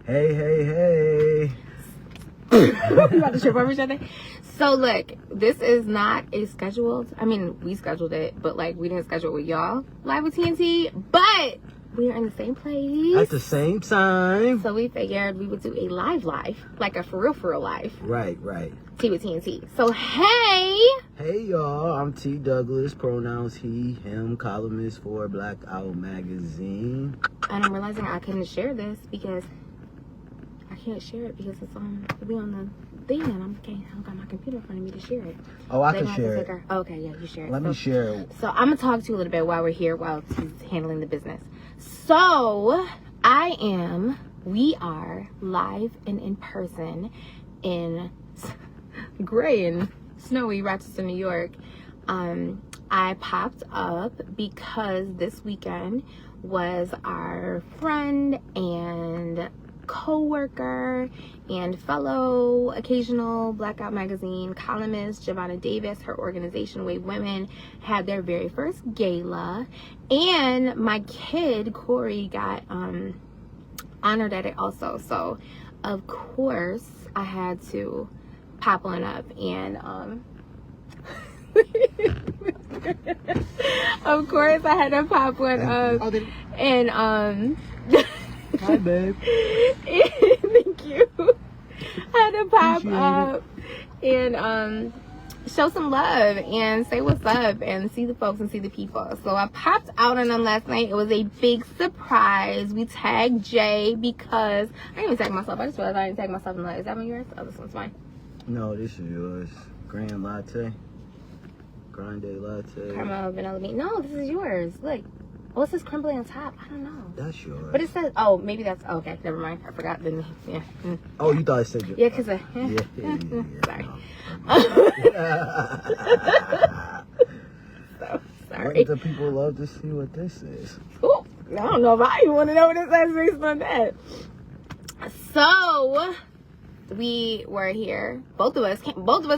Hey. We about to trip over each other. So look, this is not a scheduled. I mean, we scheduled it, but like we didn't schedule it with y'all live with TNT. But we are in the same place at the same time. So we figured we would do a live, like a for real live. Right. Tea with TNT. So hey y'all, I'm T Douglas, pronouns he, him, columnist for Blackout Magazine. And I'm realizing I couldn't share this because I can't share it because it'll be on the thing, and I don't got my computer in front of me to share it. Oh, I can share it. Okay, yeah, you share it. Let me share it. So I'm gonna talk to you a little bit while we're here, while he's handling the business. So we are live and in person in gray and snowy Rochester, New York. I popped up because this weekend was our friend and co-worker and fellow occasional Blackout Magazine columnist Giovanna Davis. Her organization Wave Women had their very first gala, and my kid Corey got honored at it also. So of course I had to pop on up and of course I had to pop one up and Hi, babe. Thank you. I had to pop up and show some love and say what's up and see the folks and see the people. So I popped out on them last night. It was a big surprise. We tagged Jay because I didn't even tag myself. I just realized I didn't tag myself in the light. Is that one yours? Oh, this one's mine. No, this is yours. Grande latte. Caramel vanilla bean. No, this is yours. Look. What's this crumbly on top? I don't know. That's yours. But it says, maybe that's, okay, never mind. I forgot the name. Yeah. Oh, you thought it said yours. Yeah, because yeah. Sorry. Sorry. The people love to see what this is. Ooh, I don't know if I even want to know what it says based on that. So, we were here. Both of us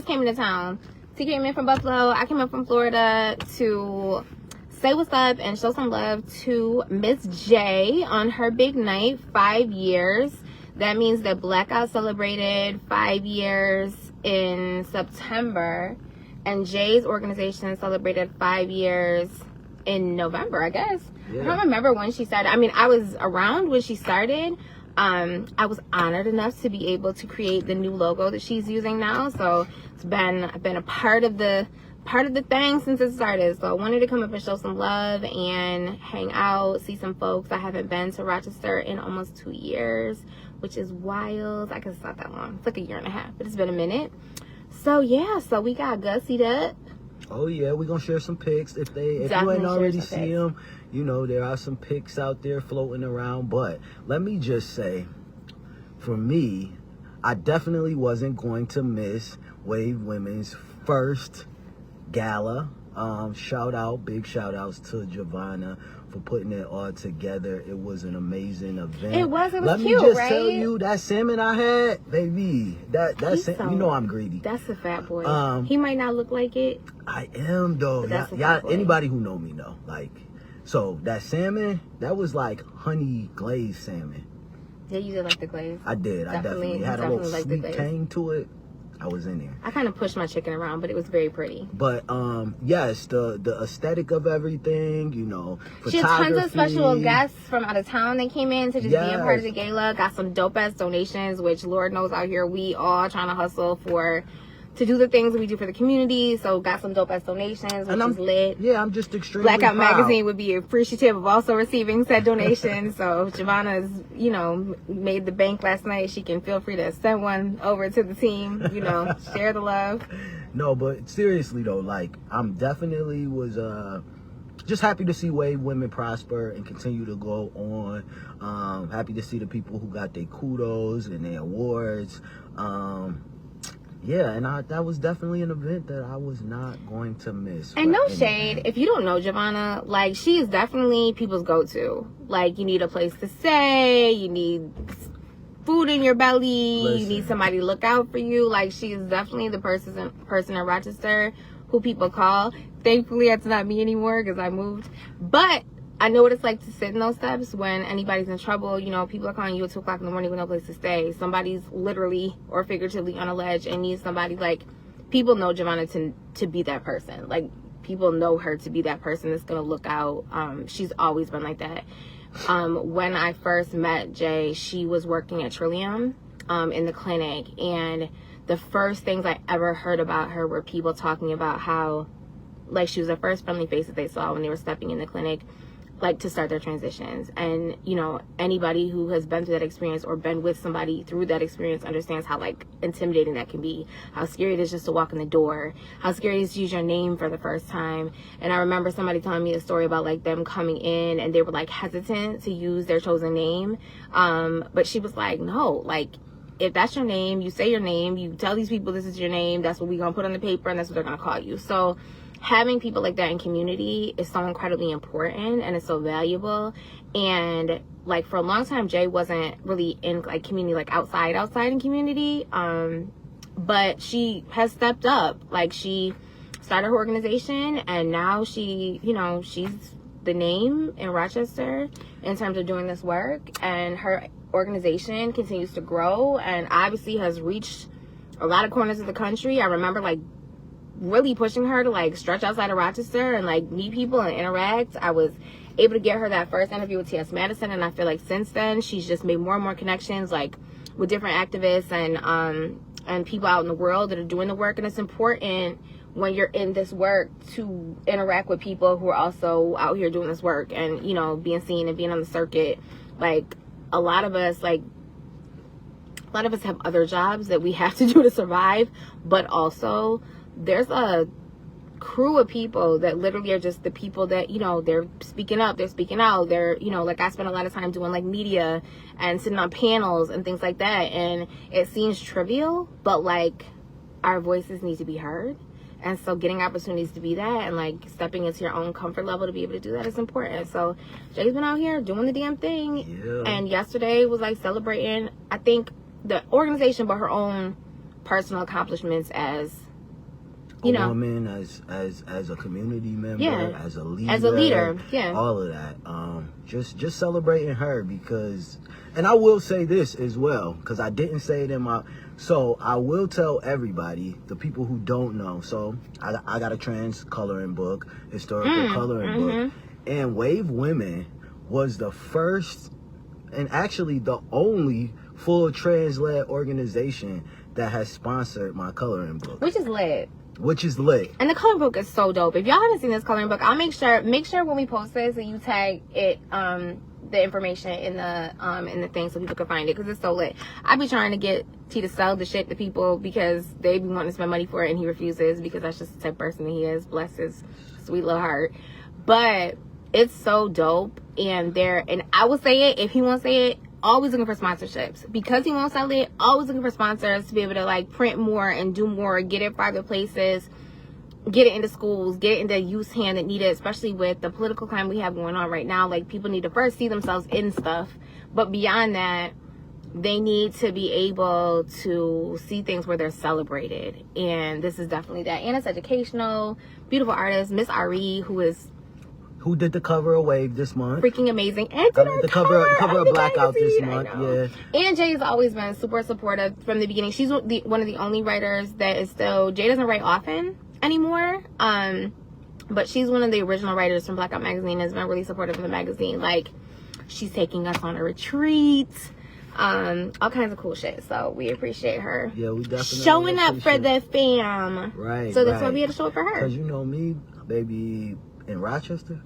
came into town. T came in from Buffalo. I came in from Florida to say what's up and show some love to Miss J on her big night, 5 years. That means that Blackout celebrated 5 years in September, and Jay's organization celebrated 5 years in November, I guess. Yeah. I don't remember when she started. I mean, I was around when she started. I was honored enough to be able to create the new logo that she's using now. So it's been a part of the thing since it started. So I wanted to come up and show some love and hang out, see some folks. I haven't been to Rochester in almost 2 years, which is wild. I guess it's not that long. It's like a year and a half, but it's been a minute. So yeah, so we got gussied up. Oh yeah, we're gonna share some pics. If you ain't already see them, you know, there are some pics out there floating around. But let me just say, for me, I definitely wasn't going to miss Wave Women's first gala. Big shout outs to Giovanna for putting it all together. It was an amazing event. It was Let cute, me just right? tell you, that salmon I had, baby, you know I'm greedy. That's a fat boy. He might not look like it. I am though. Y'all, anybody who know me know. Like, so that salmon, that was like honey glazed salmon. Yeah, you did like the glaze. I did. I definitely had a little like sweet tang to it. I was in there. I kind of pushed my chicken around, but it was very pretty. But yes, the aesthetic of everything, you know, photography. She had tons of special guests from out of town that came in to just be a part of the gala. Got some dope ass donations, which Lord knows out here we all trying to hustle to do the things we do for the community. So got some dope ass donations, which is lit. Yeah, I'm just extremely Blackout proud. Magazine would be appreciative of also receiving said donations. So Giovanna's, made the bank last night. She can feel free to send one over to the team, share the love. No, but seriously though, like, I'm definitely was just happy to see Wave Women prosper and continue to go on. Happy to see the people who got their kudos and their awards. Yeah, and that was definitely an event that I was not going to miss. And no shade, if you don't know Giovanna, like, she is definitely people's go-to. Like, you need a place to stay, you need food in your belly, you need somebody to look out for you. Like, she is definitely the person in Rochester who people call. Thankfully, that's not me anymore because I moved. But I know what it's like to sit in those steps when anybody's in trouble. You know, people are calling you at 2 o'clock in the morning with no place to stay. Somebody's literally or figuratively on a ledge and needs somebody. Like, people know Giovanna to be that person. Like, people know her to be that person that's going to look out. She's always been like that. When I first met Jay, she was working at Trillium in the clinic. And the first things I ever heard about her were people talking about how, like, she was the first friendly face that they saw when they were stepping in the clinic, like, to start their transitions. And, you know, anybody who has been through that experience or been with somebody through that experience understands how, like, intimidating that can be, how scary it is just to walk in the door, how scary it is to use your name for the first time. And I remember somebody telling me a story about, like, them coming in and they were, like, hesitant to use their chosen name. But she was like, no, like, if that's your name, you say your name, you tell these people this is your name, that's what we're going to put on the paper, and that's what they're going to call you. So having people like that in community is so incredibly important, and it's so valuable. And, like, for a long time, Jay wasn't really in, like, community, like, outside in community. But she has stepped up. Like, she started her organization, and now she, you know, she's the name in Rochester in terms of doing this work. And her organization continues to grow and obviously has reached a lot of corners of the country. I remember, like, really pushing her to, like, stretch outside of Rochester and, like, meet people and interact. I was able to get her that first interview with T.S. Madison, and I feel like since then she's just made more and more connections, like, with different activists and people out in the world that are doing the work. And it's important when you're in this work to interact with people who are also out here doing this work and, you know, being seen and being on the circuit. Like, a lot of us have other jobs that we have to do to survive, but also there's a crew of people that literally are just the people that, you know, they're speaking up, they're speaking out, they're, you know, like, I spend a lot of time doing, like, media and sitting on panels and things like that, and it seems trivial, but, like, our voices need to be heard. And so getting opportunities to be that and, like, stepping into your own comfort level to be able to do that is important. So Jay's been out here doing the damn thing. Yeah. And yesterday was, like, celebrating, I think, the organization, but her own personal accomplishments as, you know, woman, as a community member, yeah, as a leader, yeah, all of that. Just celebrating her, because, and I will say this as well, because I didn't say it in my. So I will tell everybody, the people who don't know. So I got a trans coloring book, historical coloring book, and Wave Women was the first and actually the only full trans-led organization that has sponsored my coloring book, which is lit. And the coloring book is so dope. If y'all haven't seen this coloring book, I'll make sure when we post this that you tag it, the information in the thing so people can find it, because it's so lit. I be trying to get T to sell the shit to people because they be wanting to spend money for it and he refuses, because that's just the type of person that he is. Bless his sweet little heart. But it's so dope, and I will say it, if he won't say it, always looking for sponsorships, because he won't sell it. Always looking for sponsors to be able to, like, print more and do more, get it farther places, get it into schools, get it into youth's hand that need it, especially with the political climate we have going on right now. Like, people need to first see themselves in stuff, but beyond that, they need to be able to see things where they're celebrated, and this is definitely that. And it's educational. Beautiful artist, Miss Ari, who did the cover of Wave this month. Freaking amazing. And did the cover of Blackout this month. Yeah. And Jay has always been super supportive from the beginning. She's one of the only writers that is still, Jay doesn't write often anymore. But she's one of the original writers from Blackout Magazine, has been really supportive of the magazine. Like, she's taking us on a retreat. All kinds of cool shit. So we appreciate her. Yeah, we definitely showing up for the fam. Right. So that's why we had to show up for her. Because you know me, baby, in Rochester.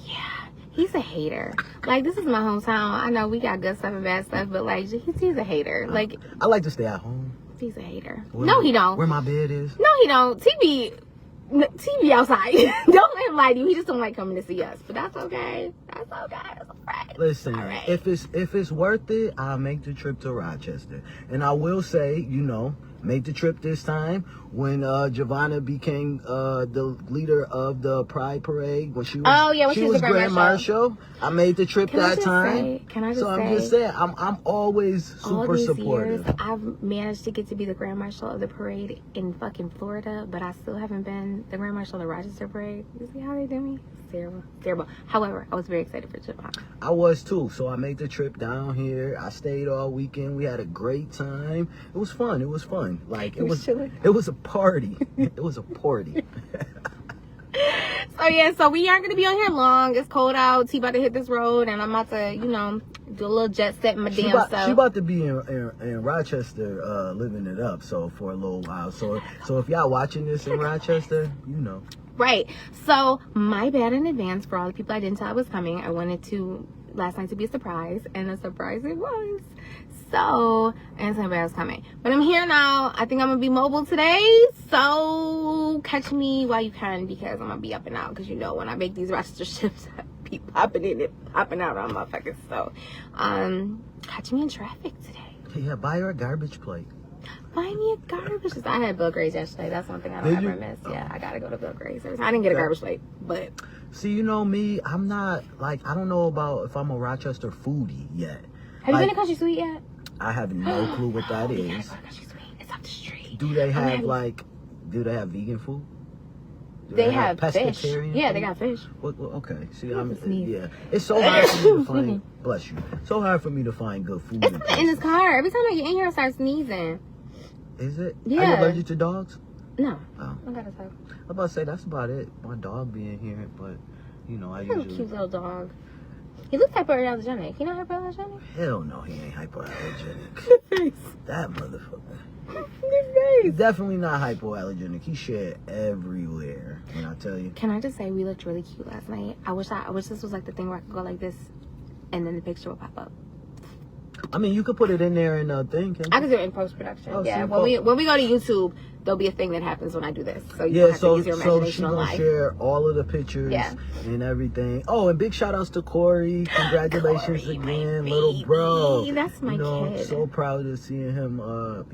Yeah, he's a hater. Like, this is my hometown. I know we got good stuff and bad stuff, but, like, he's a hater. Like, I like to stay at home. He's a hater. No, he don't. Where my bed is. No, he don't. TV outside. Don't let him lie to you. He just don't like coming to see us. But that's okay. That's okay. That's all right. Listen, right. If it's worth it, I'll make the trip to Rochester. And I will say, you know, make the trip this time when Giovanna became the leader of the Pride Parade, when she was Grand Marshal. I made the trip that time. Can I just say? I'm just saying, I'm always super supportive. Years, I've managed to get to be the Grand Marshal of the parade in fucking Florida, but I still haven't been the Grand Marshal of the Rochester Parade. You see how they do me? terrible. Terrible. However, I was very excited for Javon. I was too. So I made the trip down here. I stayed all weekend. We had a great time. It was fun. Like it was chilling. It was a party. It was a party. So yeah, so we aren't gonna be on here long. It's cold out. T about to hit this road, and I'm about to, do a little jet set in my damn self. She about to be in Rochester, living it up. So for a little while. So if y'all watching this in Rochester, Right. So my bad in advance for all the people I didn't tell I was coming. I wanted to last night to be a surprise, and a surprise it was. So, and somebody else coming. But I'm here now. I think I'm going to be mobile today. So, catch me while you can, because I'm going to be up and out. Because when I make these Rochester shifts, I be popping out on motherfuckers. So, catch me in traffic today. Yeah, buy her a garbage plate. Buy me a garbage plate. I had Bill Gray's yesterday. That's one thing I don't ever miss. Yeah, I got to go to Bill Gray's. I didn't get a garbage plate, but... See, me, I'm not, I don't know about if I'm a Rochester foodie yet. Have you been to Country Sweet yet? I have no clue what that is. Country Sweet. It's up the street. Do they have vegan food? They have fish. Yeah, they got fish. Well, okay. See, yeah. It's so hard for me to find. Bless you. So hard for me to find good food. It's in this car. Every time I get in here, I start sneezing. Is it? Yeah. Are you allergic to dogs? No. Oh. I gotta talk. I'm about to say that's about it. My dog being here, but I He's a cute little dog. He looks hypoallergenic. He not hypoallergenic? Hell no, he ain't hypoallergenic. That motherfucker. He's definitely not hypoallergenic. He shed everywhere. When I tell you. Can I just say we looked really cute last night? I wish this was like the thing where I could go like this, and then the picture would pop up. I mean, you could put it in there in a thing. I could do it in post-production. Oh, yeah, when we go to YouTube, there'll be a thing that happens when I do this. So you have to use your imagination on live. So she's gonna share all of the pictures and everything. Oh, and big shout outs to Corey. Congratulations again, little bro. That's my kid. I'm so proud of seeing him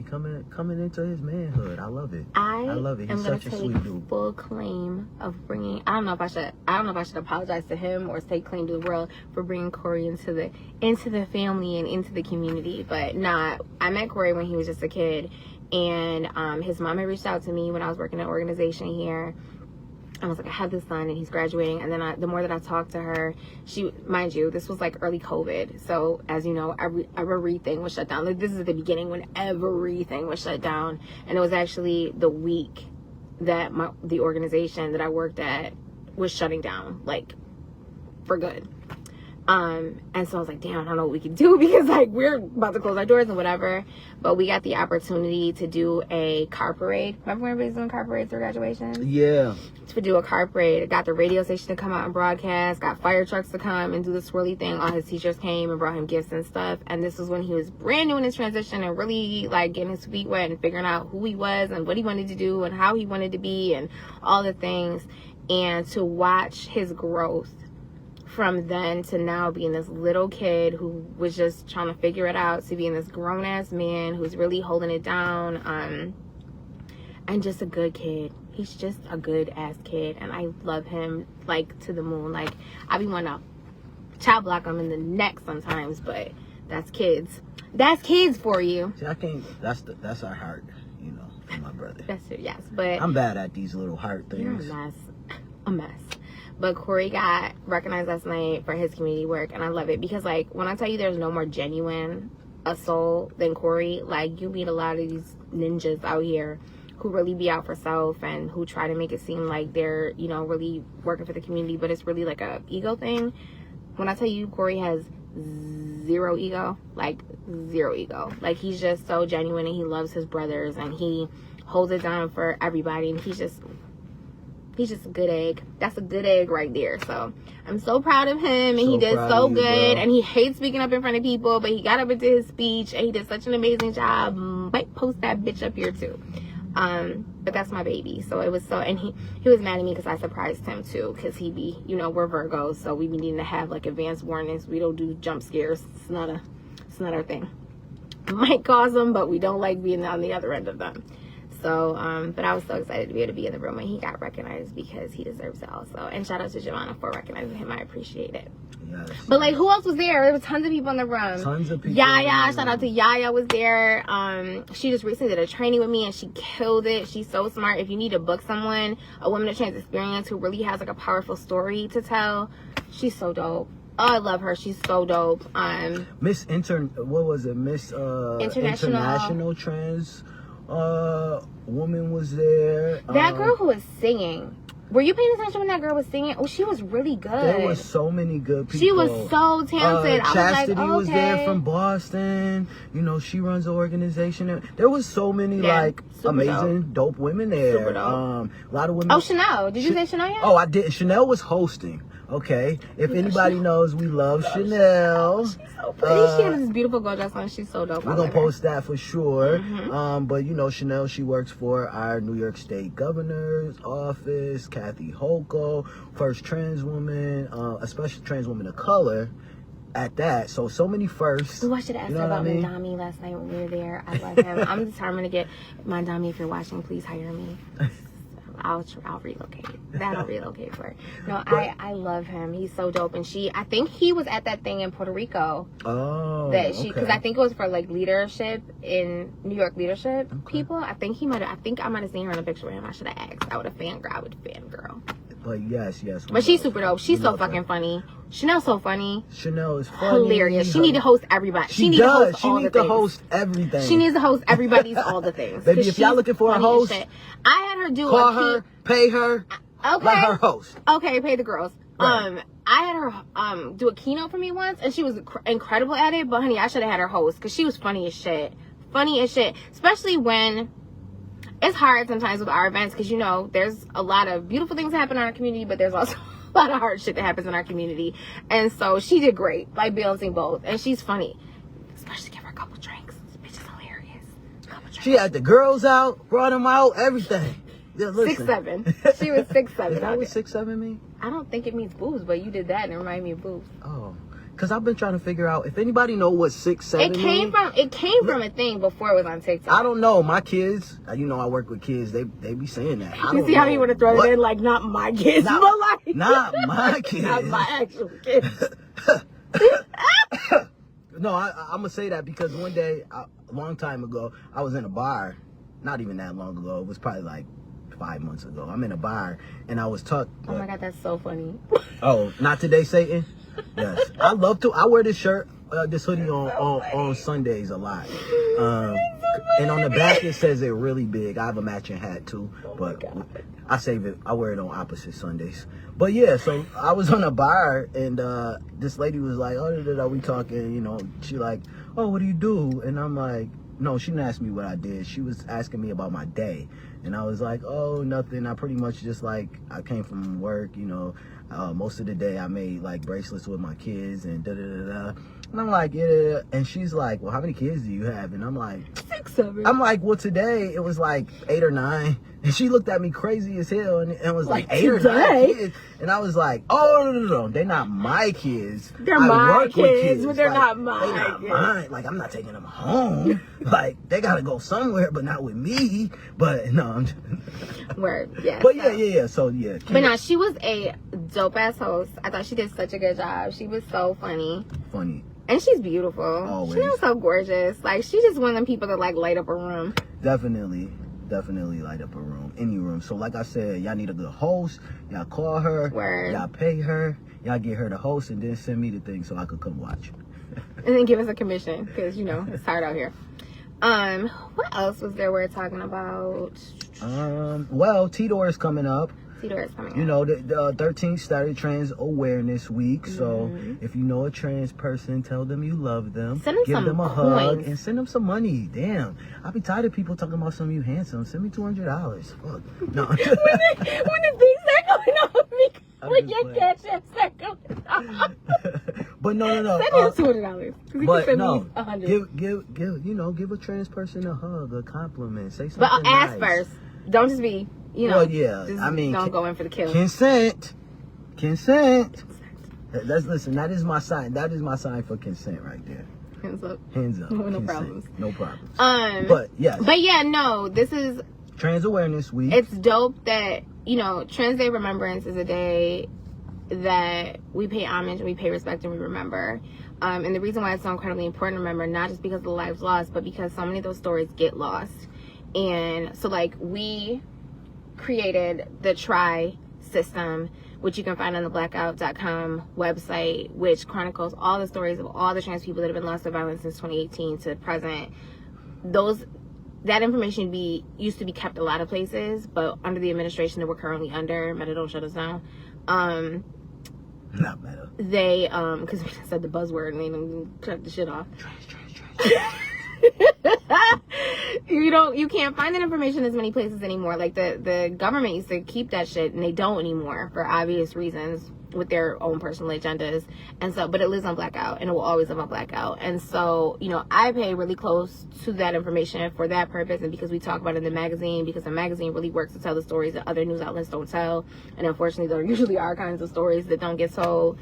coming into his manhood. I love it. I love it. He's such a sweet dude. Full claim of bringing. I don't know if I should apologize to him or take claim to the world for bringing Corey into the family and into the community. But nah, I met Corey when he was just a kid. And his mom had reached out to me when I was working at an organization here. I was like, I have this son and he's graduating. And then the more that I talked to her, mind you, this was like early COVID. So as you know, everything was shut down. Like, this is the beginning when everything was shut down. And it was actually the week that the organization that I worked at was shutting down, like, for good. And so I was like, damn, I don't know what we can do, because we're about to close our doors and whatever. But we got the opportunity to do a car parade. Remember when everybody's doing car parades for graduation? Yeah. To do a car parade. Got the radio station to come out and broadcast. Got fire trucks to come and do the swirly thing. All his teachers came and brought him gifts and stuff. And this was when he was brand new in his transition and really getting his feet wet and figuring out who he was and what he wanted to do and how he wanted to be and all the things. And to watch his growth from then to now, being this little kid who was just trying to figure it out, to being this grown-ass man who's really holding it down, and just a good kid. He's just a good-ass kid, and I love him, to the moon. I be wanting to child block him in the neck sometimes, but that's kids. That's kids for you. See, I can't, that's our heart, for my brother. That's it, yes, but... I'm bad at these little heart things. You're a mess. But Corey got recognized last night for his community work, and I love it because, when I tell you there's no more genuine a soul than Corey, you meet a lot of these ninjas out here who really be out for self and who try to make it seem like they're, really working for the community, but it's really a ego thing. When I tell you Corey has zero ego, zero ego. He's just so genuine, and he loves his brothers, and he holds it down for everybody, and he's just a good egg. That's a good egg right there. So I'm so proud of him, and he did so good. And he hates speaking up in front of people, but he got up and did his speech, and he did such an amazing job. Might post that bitch up here too. But that's my baby. So it was so, and he was mad at me because I surprised him too, because he be, we're Virgos, so we be needing to have advanced warnings. We don't do jump scares. It's not our thing. Might cause them, but we don't like being on the other end of them. So, but I was so excited to be able to be in the room when he got recognized, because he deserves it also. And shout out to Giovanna for recognizing him. I appreciate it. Yes. But like, who else was there? There were tons of people in the room. Tons of people. Yaya, shout out to Yaya was there. She just recently did a training with me and she killed it. She's so smart. If you need to book someone, a woman of trans experience who really has like a powerful story to tell, she's so dope. Oh, I love her. She's so dope. Miss International Trans woman was there. That girl who was singing. Were you paying attention when that girl was singing? Oh, she was really good. There was so many good people. She was so talented. Chastity I was like, okay. was there from Boston. You know, she runs an organization. There was so many amazing, dope women there. Super dope. A lot of women. Oh, Chanel. Did you say Chanel yet? Oh, I did. Chanel was hosting. Okay. If anybody knows, we love Chanel. She's so pretty. She has this beautiful gold dress on. She's so dope. We're going to post that for sure. Mm-hmm. But, you know, Chanel, she works for our New York State governor's office, Kathy Hochul, first trans woman, especially trans woman of color at that. So many firsts. Ooh, I should have asked her about Mandami last night when we were there. I love him. I'm determined to get Mandami. If you're watching, please hire me. I'll relocate. That'll relocate for her. No, I love him. He's so dope. And I think he was at that thing in Puerto Rico. Oh, because I think it was for like leadership in New York leadership people. I think I might have seen her in a picture with him. I should have asked. I would fangirl. But yes. But she's super dope. She's so fucking funny. Chanel's so funny. Chanel is funny. Hilarious. She need to host everybody. She needs to host everything. She needs to host everybody's all the things. Baby, if y'all looking for a host, I had her do call her, pay her, let her host. Okay, pay the girls. Right. I had her do a keynote for me once, and she was incredible at it. But honey, I should have had her host because she was funny as shit. Especially when it's hard sometimes with our events because, you know, there's a lot of beautiful things that happen in our community, but there's also a lot of hard shit that happens in our community. And so she did great by balancing both. And she's funny. Especially give her a couple drinks. This bitch is hilarious. She had the girls out, brought them out, everything. Yeah, 6'7". She was 6'7". Is that what 6'7" mean? I don't think it means boobs, but you did that and it reminded me of boobs. Oh. Because I've been trying to figure out if anybody know what 6'7" means. It came from a thing before it was on TikTok. I don't know. My kids, you know, I work with kids. They be saying that. You see how you want to throw it in? Like, not my kids, but like... Not my kids. Not my actual kids. No, I'm going to say that because one day, a long time ago, I was in a bar. Not even that long ago. It was probably like 5 months ago. I'm in a bar and I was talking. Oh my God, that's so funny. Oh, not today, Satan? Yes. I wear this shirt, this hoodie on Sundays a lot. And on the back it says it really big. I have a matching hat too, but I save it. I wear it on opposite Sundays. But yeah, so I was on a bar and this lady was like, oh, we talking, you know, she like, oh, what do you do? And I'm like, no, she didn't ask me what I did. She was asking me about my day. And I was like, oh, nothing. I pretty much just like, I came from work, you know. Most of the day I made like bracelets with my kids and da-da-da-da. And I'm like, yeah. And she's like, well, how many kids do you have? And I'm like, 6, 7. I'm like, well, today it was like 8 or 9. And she looked at me crazy as hell and was like 8 or 9 kids. And I was like, oh, no. They're not my kids. They're my kids, but they're not mine. They're not mine. Like, I'm not taking them home. Like, they got to go somewhere, but not with me. But no, I'm just... Word, yes. But yeah. So, yeah. But no, she was a dope-ass host. I thought she did such a good job. She was so funny. And she's beautiful. Always. She was so gorgeous. Like, she's just one of them people that, like, light up a room. Definitely light up a room. Any room. So, like I said, y'all need a good host. Y'all call her. Word. Y'all pay her. Y'all get her the host and then send me the thing so I could come watch. And then give us a commission. Because, you know, it's hard out here. What else was there we're talking about? Well, T-Door is coming up. You know, the 13th started Trans Awareness Week. So if you know a trans person, tell them you love them. Give them a hug and send them some money. Damn, I'll be tired of people talking about some you handsome. Send me $200. Fuck. No. when the things start going on, when your cash app start going on. But no. Send him $200. But no, give a trans person a hug, a compliment, say something. But ask nice. first. Don't just be. You know, well, yeah. I mean, don't go in for the kill. Consent. Listen. That is my sign. That is my sign for consent right there. Hands up. No problems. No problems. But yeah, no. This is Trans Awareness Week. It's dope that Trans Day Remembrance is a day that we pay homage and we pay respect and we remember. And the reason why it's so incredibly important to remember, not just because of the lives lost, but because so many of those stories get lost. And so, like, we created the TRY system, which you can find on the blackout.com website, which chronicles all the stories of all the trans people that have been lost to violence since 2018 to present. That information used to be kept a lot of places, but under the administration that we're currently under, Meta don't shut us down. Not Meta. They, because we said the buzzword and they didn't cut the shit off. You can't find that information as many places anymore. Like the government used to keep that shit and they don't anymore for obvious reasons with their own personal agendas. And so, but it lives on Blackout and it will always live on Blackout. And so, I pay really close to that information for that purpose, and because we talk about it in the magazine, because the magazine really works to tell the stories that other news outlets don't tell. And unfortunately, there usually are kinds of stories that don't get told,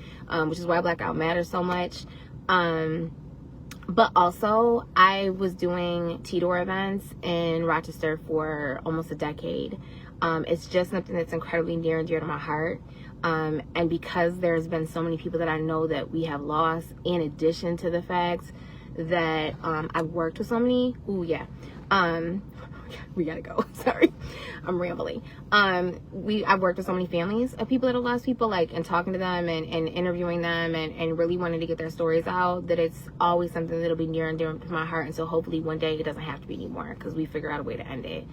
which is why Blackout matters so much. But also, I was doing TDOR events in Rochester for almost a decade. It's just something that's incredibly near and dear to my heart. And because there's been so many people that I know that we have lost, in addition to the fact that I've worked with so many. We gotta go. Sorry, I'm rambling. I've worked with so many families of people that have lost people, like, and talking to them and interviewing them and really wanting to get their stories out, that it's always something that'll be near and dear to my heart. And so hopefully one day it doesn't have to be anymore, because we figure out a way to end it.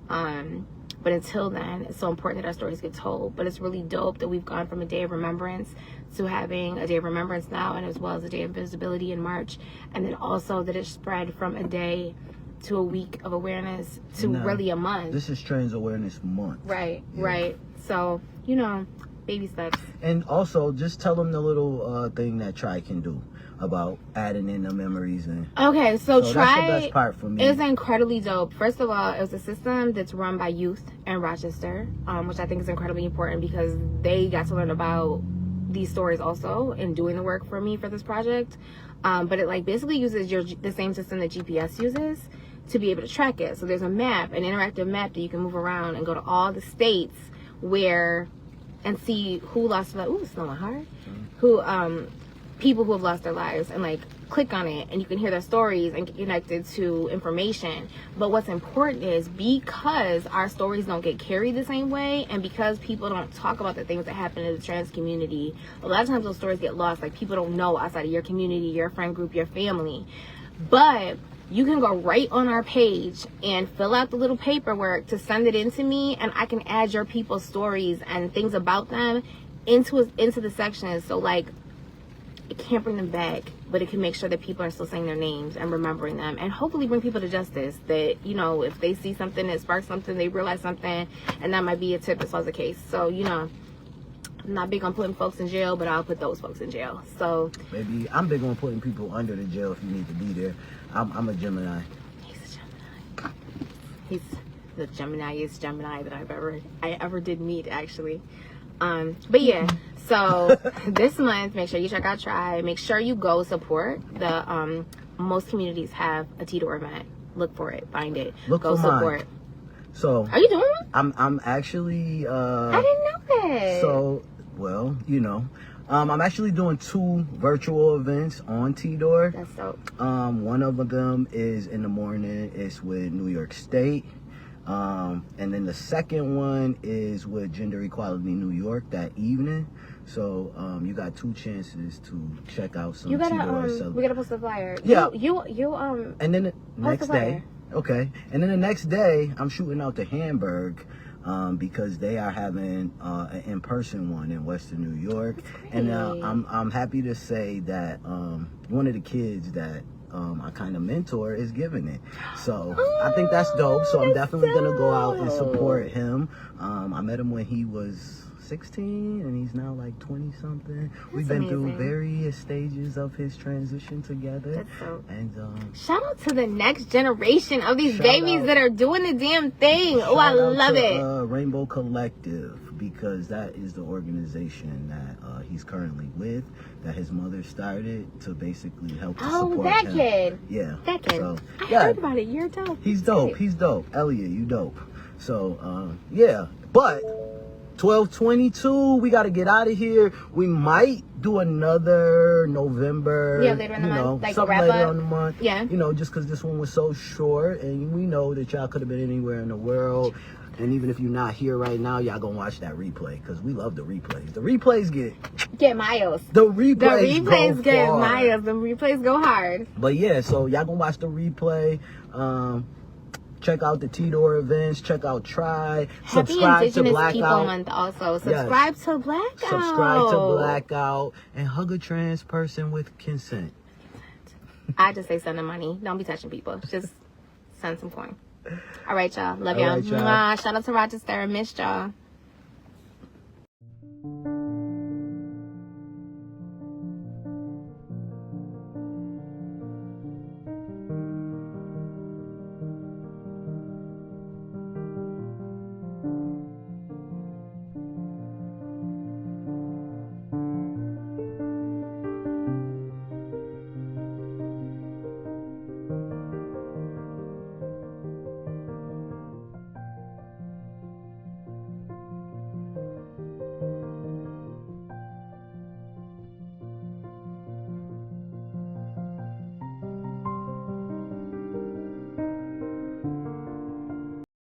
But until then, it's so important that our stories get told. But it's really dope that we've gone from a day of remembrance to having a day of remembrance now, and as well as a day of visibility in March. And then also that it's spread from a day to a week of awareness to really a month. This is Trans Awareness Month. Right. So, baby steps. And also, just tell them the little thing that TRY can do about adding in the memories. Okay, so TRY, that's the best part for me. It's incredibly dope. First of all, it was a system that's run by youth in Rochester, which I think is incredibly important because they got to learn about these stories also in doing the work for me for this project. But it basically uses the same system that GPS uses to be able to track it. So there's a map, an interactive map that you can move around and go to all the states and see who lost their lives. Ooh, it's snowing hard. People who have lost their lives, and click on it and you can hear their stories and get connected to information. But what's important is, because our stories don't get carried the same way, and because people don't talk about the things that happen in the trans community, a lot of times those stories get lost. People don't know outside of your community, your friend group, your family. But you can go right on our page and fill out the little paperwork to send it in to me, and I can add your people's stories and things about them into the sections. So it can't bring them back, but it can make sure that people are still saying their names and remembering them, and hopefully bring people to justice. That, if they see something that sparks something, they realize something, and that might be a tip that solves the case. So, I'm not big on putting folks in jail, but I'll put those folks in jail. So maybe I'm big on putting people under the jail if you need to be there. I'm a Gemini. He's a Gemini. He's the Geminiest Gemini that I ever did meet, actually. But yeah, so this month, make sure you check out TRY. Make sure you go support the most communities have a TDOR event. Look for it, find it, go support. Mine. So are you doing it? I'm actually I didn't know that. So I'm actually doing 2 virtual events on TDOR. That's dope. One of them is in the morning. It's with New York State. And then the second one is with Gender Equality New York that evening. So you got 2 chances to check out some TDOR. We gotta post the flyer. Yeah. You and then the next day. Okay. And then the next day I'm shooting out to Hamburg. Because they are having an in-person one in Western New York. And I'm happy to say that one of the kids that I kind of mentor is giving it. So I think that's dope. So I'm definitely going to go out and support him. I met him when he was 16 and he's now 20-something. We've been through various stages of his transition together. That's dope. And shout out to the next generation of these babies that are doing the damn thing. Oh, I love it. Rainbow Collective, because that is the organization that he's currently with, that his mother started to basically help to support that him. Kid. Yeah. That kid. So, I heard about it. You're dope. He's dope. He's dope. Elliot, you dope. So, yeah. But 12/22. We got to get out of here. We might do another November. Yeah, later in the month. Like something wrap later up. on the month. Yeah. You know, just because this one was so short, and we know that y'all could have been anywhere in the world. And even if you're not here right now, y'all gonna watch that replay because we love the replays. The replays get miles. The replays get far. miles. The replays go hard. But yeah, so y'all gonna watch the replay. Check out the T-Door events. Check out Try. Happy Subscribe Indigenous to Blackout. People Month also. Subscribe to Blackout. Subscribe to Blackout. And hug a trans person with consent. I just say send them money. Don't be touching people. Just send some coin. All right, y'all. Love y'all. All right, y'all. Shout out to Rochester. Missed y'all.